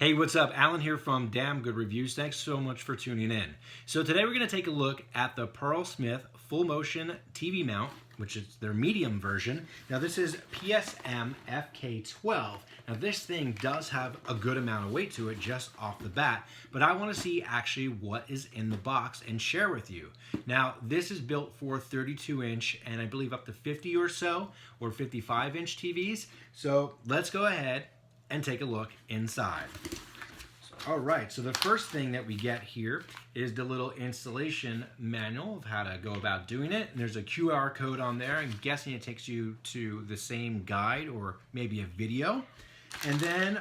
Hey, what's up? Alan here from Damn Good Reviews. Thanks so much for tuning in. So today we're going to take a look at the PerlSmith full motion TV mount, which is their medium version. Now this is PSMFK12. Now this thing does have a good amount of weight to it just off the bat, but I want to see actually what is in the box and share with you. Now this is built for 32-inch and I believe up to 50 or so, or 55-inch TVs. So let's go ahead and take a look inside. All right, so the first thing that we get here is the little installation manual of how to go about doing it. And there's a QR code on there. I'm guessing it takes you to the same guide or maybe a video. And then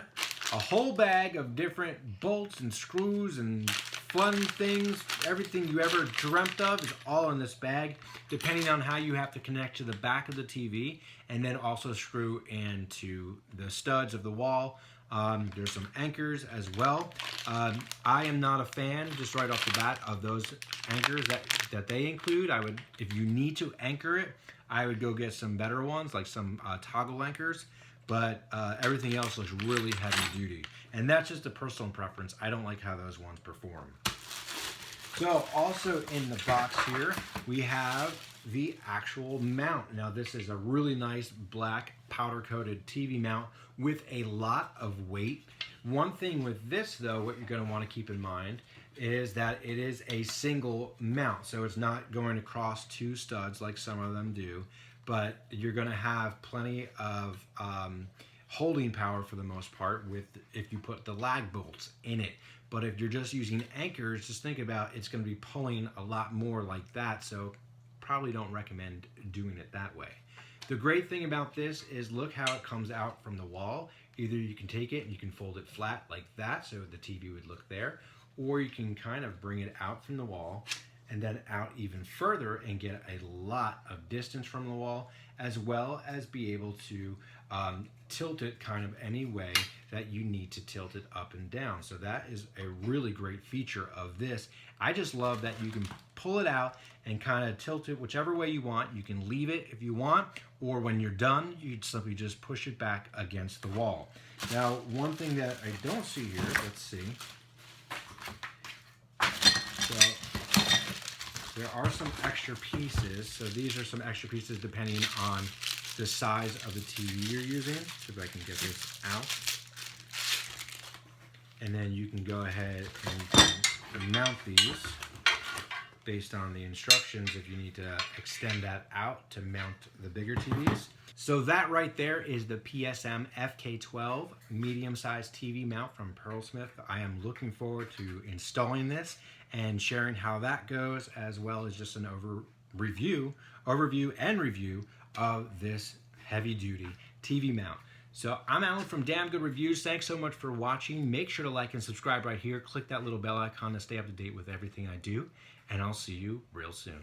a whole bag of different bolts and screws and fun things. Everything you ever dreamt of is all in this bag, depending on how you have to connect to the back of the TV and then also screw into the studs of the wall. There's some anchors as well. I am not a fan, just right off the bat, of those anchors that they include. if you need to anchor it, I would go get some better ones, like some toggle anchors. But everything else looks really heavy duty. And that's just a personal preference. I don't like how those ones perform. So also in the box here, we have the actual mount. Now this is a really nice black powder coated TV mount with a lot of weight. One thing with this though, what you're going to want to keep in mind is that it is a single mount. So it's not going across two studs like some of them do, but you're going to have plenty of holding power for the most part if you put the lag bolts in it. But if you're just using anchors, just think about it's going to be pulling a lot more like that, so probably don't recommend doing it that way. The great thing about this is look how it comes out from the wall. Either you can take it and you can fold it flat like that so the TV would look there, or you can kind of bring it out from the wall and then out even further and get a lot of distance from the wall, as well as be able to tilt it kind of any way that you need to tilt it up and down. So that is a really great feature of this. I just love that you can pull it out and kind of tilt it whichever way you want. You can leave it if you want, or when you're done, you simply just push it back against the wall. Now, one thing that I don't see here, let's see. So there are some extra pieces. So these are some extra pieces depending on the size of the TV you're using. See if I can get this out. And then you can go ahead and mount these based on the instructions if you need to extend that out to mount the bigger TVs. So that right there is the PSMFK12 medium-sized TV mount from PerlSmith. I am looking forward to installing this and sharing how that goes, as well as just an overview and review of this heavy-duty TV mount. So I'm Alan from Damn Good Reviews. Thanks so much for watching. Make sure to like and subscribe right here. Click that little bell icon to stay up to date with everything I do, and I'll see you real soon.